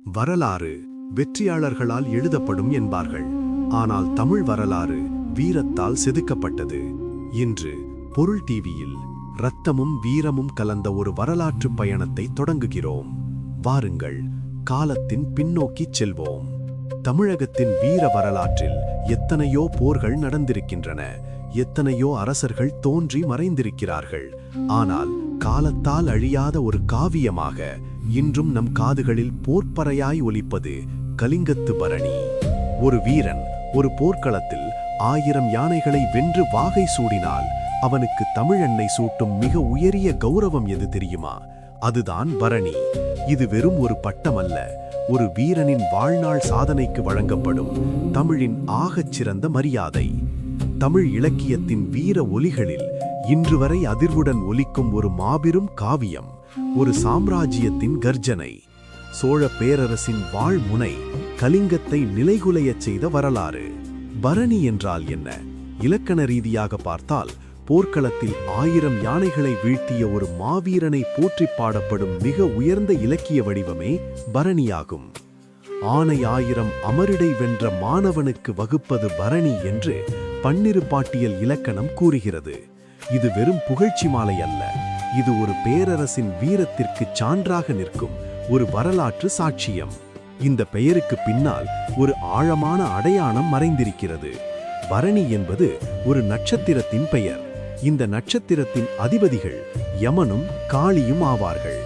வரலாறு வெற்றியாளர்களால் எழுதப்படும் என்பார்கள். ஆனால் தமிழ் வரலாறு வீரத்தால் செதுக்கப்பட்டது. இன்று பொருள் டிவியில் இரத்தமும் வீரமும் கலந்த ஒரு வரலாற்று பயணத்தை தொடங்குகிறோம். வாருங்கள், காலத்தின் பின்னோக்கிச் செல்வோம். தமிழகத்தின் வீர வரலாற்றில் எத்தனையோ போர்கள் நடந்திருக்கின்றன, எத்தனையோ அரசர்கள் தோன்றி மறைந்திருக்கிறார்கள். ஆனால் காலத்தால் அழியாத ஒரு காவியமாக இன்றும் நம் காதுகளில் போர்ப்பறையாய் ஒலிப்பது கலிங்கத்து பரணி. ஒரு வீரன் ஒரு போர்க்களத்தில் 1000 யானைகளை வென்று வாகை சூடினால் அவனுக்கு தமிழெண்ணை சூட்டும் மிக உயரிய கௌரவம் எது தெரியுமா? அதுதான் பரணி. இது வெறும் ஒரு பட்டமல்ல, ஒரு வீரனின் வாழ்நாள் சாதனைக்கு வழங்கப்படும் தமிழின் ஆகச்சிறந்த மரியாதை. தமிழ் இலக்கியத்தின் வீர ஒலிகளில் இன்று வரை அதிர்வுடன் ஒலிக்கும் ஒரு மாபெரும் காவியம், ஒரு சாம்ராஜ்யத்தின் கர்ஜனை. சோழ பேரரசின் வாழ்முனை கலிங்கத்தை நிலைகுலையச் செய்த வரலாறு. பரணி என்றால் என்ன? இலக்கண ரீதியாக பார்த்தால் போர்க்களத்தில் 1000 யானைகளை வீழ்த்திய ஒரு மாவீரனை போற்றி பாடப்படும் மிக உயர்ந்த இலக்கிய வடிவமே பரணியாகும். ஆனை 1000 அமரிடை வென்ற மாணவனுக்கு வகுப்பது பரணி என்று பன்னிரு பாட்டியல் இலக்கணம் கூறுகிறது. இது வெறும் புகழ்ச்சி மாலை அல்ல, இது ஒரு பேரரசின் வீரத்திற்கு சான்றாக நிற்கும் ஒரு வரலாற்று சாட்சியம். இந்த பெயருக்கு பின்னால் ஒரு ஆழமான அடையாளம் மறைந்திருக்கிறது. பரணி என்பது ஒரு நட்சத்திரத்தின் பெயர். இந்த நட்சத்திரத்தின் அதிபதிகள் யமனும் காளியும் ஆவார்கள்.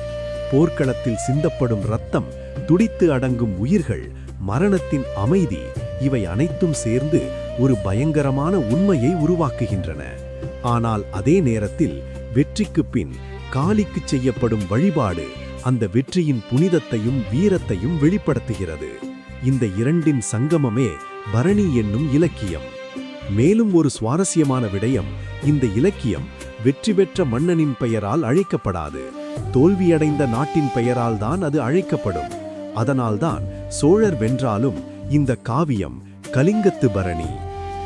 போர்க்களத்தில் சிந்தப்படும் இரத்தம், துடித்து அடங்கும் உயிர்கள், மரணத்தின் அமைதி, இவை அனைத்தும் சேர்ந்து ஒரு பயங்கரமான உண்மையை உருவாக்குகின்றன. ஆனால் அதே நேரத்தில் வெற்றிக்கு பின் காளிக்கு செய்யப்படும் வழிபாடு அந்த வெற்றியின் புனிதத்தையும் வீரத்தையும் வெளிப்படுத்துகிறது. இந்த இரண்டின் சங்கமமே பரணி என்னும் இலக்கியம். மேலும் ஒரு சுவாரஸ்யமான விடயம், இந்த இலக்கியம் வெற்றி பெற்ற மன்னனின் பெயரால் அழைக்கப்படாது, தோல்வியடைந்த நாட்டின் பெயரால் தான் அது அழைக்கப்படும். அதனால்தான் சோழர் வென்றாலும் இந்த காவியம் கலிங்கத்து பரணி.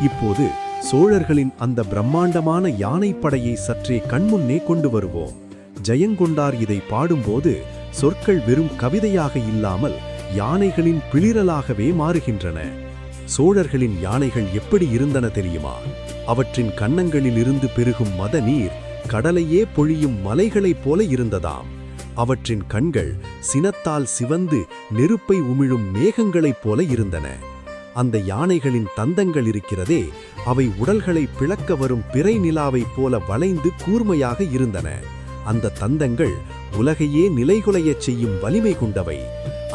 இப்போது சோழர்களின் அந்த பிரம்மாண்டமான யானைப்படையை சற்றே கண்முன்னே கொண்டு வருவோம். ஜெயங்கொண்டார் இதை பாடும்போது சொற்கள் வெறும் கவிதையாக இல்லாமல் யானைகளின் பிளிரலாகவே மாறுகின்றன. சோழர்களின் யானைகள் எப்படி இருந்தன தெரியுமா? அவற்றின் கன்னங்களில் இருந்து பெருகும் மத நீர் கடலையே பொழியும் மலைகளைப் போல இருந்ததாம். அவற்றின் கண்கள் சினத்தால் சிவந்து நெருப்பை உமிழும் மேகங்களைப் போல இருந்தன. அந்த யானைகளின் தந்தங்கள் இருக்கிறதே, அவை உடல்களை பிளக்க வரும் பிறை நிலாவைப் போல வளைந்து கூர்மையாக இருந்தன. அந்த தந்தங்கள் உலகையே நிலைகுலையச் செய்யும் வலிமை கொண்டவை.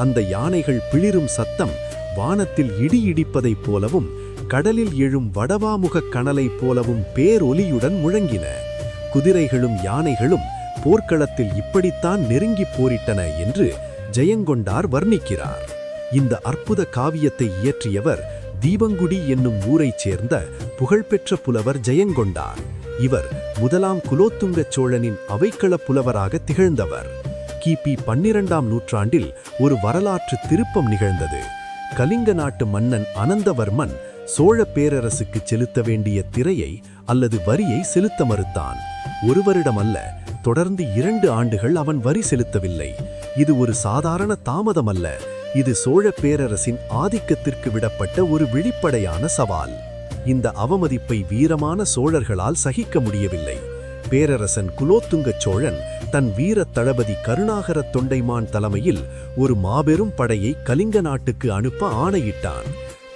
அந்த யானைகள் பிளிரும் சத்தம் வானத்தில் இடி இடிப்பதைப் போலவும் கடலில் எழும் வடவாமுகக் கனலைப் போலவும் பேரொலியுடன் முழங்கின. குதிரைகளும் யானைகளும் போர்க்களத்தில் இப்படித்தான் நெருங்கி போரிட்டன என்று ஜெயங்கொண்டார் வர்ணிக்கிறார். இந்த அற்புத காவியத்தை இயற்றியவர் தீபங்குடி என்னும் ஊரைச் சேர்ந்த புகழ்பெற்ற புலவர் ஜெயங்கொண்டார். இவர் முதலாம் குலோத்துங்க சோழனின் அவைக்கள புலவராக திகழ்ந்தவர். கிபி 12ஆம் நூற்றாண்டில் ஒரு வரலாற்று திருப்பம் நிகழ்ந்தது. கலிங்க நாட்டு மன்னன் அனந்தவர்மன் சோழ பேரரசுக்கு செலுத்த வேண்டிய திரையை அல்லது வரியை செலுத்த மறுத்தான். ஒரு வருடம் அல்ல, தொடர்ந்து 2 ஆண்டுகள் அவன் வரி செலுத்தவில்லை. இது ஒரு சாதாரண தாமதம் அல்ல, இது சோழ பேரரசின் ஆதிக்கத்திற்கு விடப்பட்ட ஒரு வெளிப்படையான சவால். இந்த அவமதிப்பை வீரமான சோழர்களால் சகிக்க முடியவில்லை. பேரரசன் குலோத்துங்க சோழன் தன் வீர தளபதி கருணாகர தொண்டைமான் தலைமையில் ஒரு மாபெரும் படையை கலிங்க நாட்டுக்கு அனுப்ப ஆணையிட்டான்.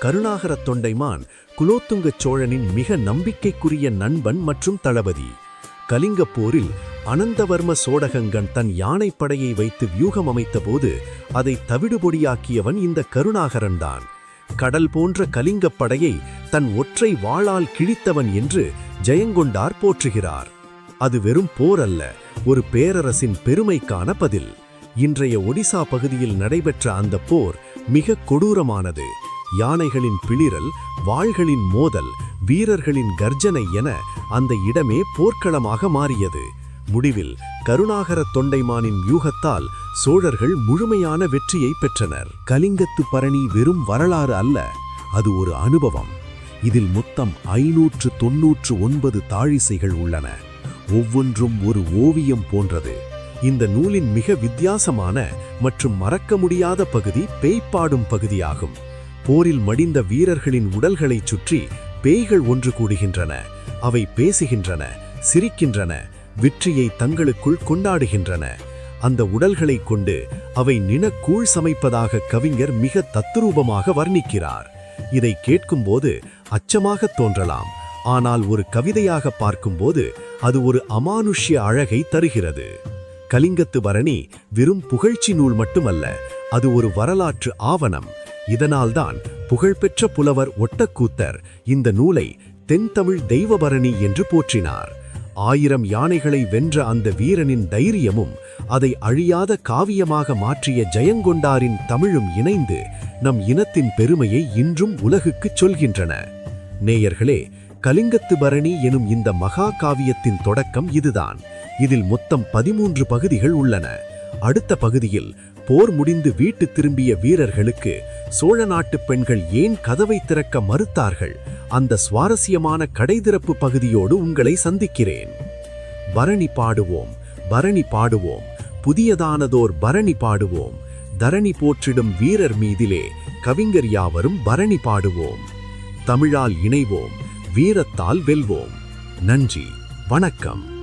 கருணாகர தொண்டைமான் குலோத்துங்க சோழனின் மிக நம்பிக்கைக்குரிய நண்பன் மற்றும் தளபதி. கலிங்க போரில் அனந்தவர்ம சோடகங்கன் தன் யானைப்படையை வைத்து வியூகம் அமைத்தபோது அதை தவிடுபொடியாக்கியவன் இந்த கருணாகரன்தான். கடல் போன்ற கலிங்கப் படையை தன் ஒற்றை வாளால் கிழித்தவன் என்று ஜெயங்கொண்டார் போற்றுகிறார். அது வெறும் போர் அல்ல, ஒரு பேரரசின் பெருமைக்கான பதில். இன்றைய ஒடிசா பகுதியில் நடைபெற்ற அந்த போர் மிக கொடூரமானது. யானைகளின் பிளிரல், வாள்களின் மோதல், வீரர்களின் கர்ஜனை என அந்த இடமே போர்க்களமாக மாறியது. முடிவில் கருணாகர தொண்டைமானின் வியூகத்தால் சோழர்கள் முழுமையான வெற்றியை பெற்றனர். கலிங்கத்து பரணி வெறும் வரலாறு அல்ல, அது ஒரு அனுபவம். இதில் மொத்தம் 599 தாழிசைகள் உள்ளன. ஒவ்வொன்றும் ஒரு ஓவியம் போன்றது. இந்த நூலின் மிக வித்தியாசமான மற்றும் மறக்க முடியாத பகுதி பேய்ப்பாடும் பகுதியாகும். போரில் மடிந்த வீரர்களின் உடல்களைச் சுற்றி பேய்கள் ஒன்று கூடுகின்றன. அவை பேசுகின்றன, சிரிக்கின்றன, வெற்றியை தங்களுக்குள் கொண்டாடுகின்றன. அந்த உடல்களைக் கொண்டு அவை நினக்கூழ் சமைப்பதாக கவிஞர் மிக தத்துரூபமாக வர்ணிக்கிறார். இதை கேட்கும்போது அச்சமாகத் தோன்றலாம், ஆனால் ஒரு கவிதையாக பார்க்கும்போது அது ஒரு அமானுஷ்ய அழகை தருகிறது. கலிங்கத்து பரணி வெறும் புகழ்ச்சி நூல் மட்டுமல்ல, அது ஒரு வரலாற்று ஆவணம். இதனால்தான் புகழ்பெற்ற புலவர் ஒட்டக்கூத்தர் இந்த நூலை தென்தமிழ் தெய்வபரணி என்று போற்றினார். 1000 யானைகளை வென்ற அந்த வீரனின் தைரியமும் அதை அழியாத காவியமாக மாற்றிய ஜெயங்கொண்டாரின் தமிழும் இணைந்து நம் இனத்தின் பெருமையை இன்றும் உலகுக்குச் சொல்கின்றன. நேயர்களே, கலிங்கத்து பரணி எனும் இந்த மகா காவியத்தின் தொடக்கம் இதுதான். இதில் மொத்தம் 13 பகுதிகள் உள்ளன. அடுத்த பகுதியில் போர் முடிந்து வீட்டு திரும்பிய வீரர்களுக்கு சோழ நாட்டுப் பெண்கள் ஏன் கதவை திறக்க மறுத்தார்கள், அந்த சுவாரஸ்யமான கடைதிறப்பு பகுதியோடு உங்களை சந்திக்கிறேன். பரணி பாடுவோம், பரணி பாடுவோம், புதியதானதோர் பரணி பாடுவோம், தரணி போற்றிடும் வீரர் மீதிலே கவிஞர் யாவரும் பரணி பாடுவோம். தமிழால் இணைவோம், வீரத்தால் வெல்வோம். நன்றி, வணக்கம்.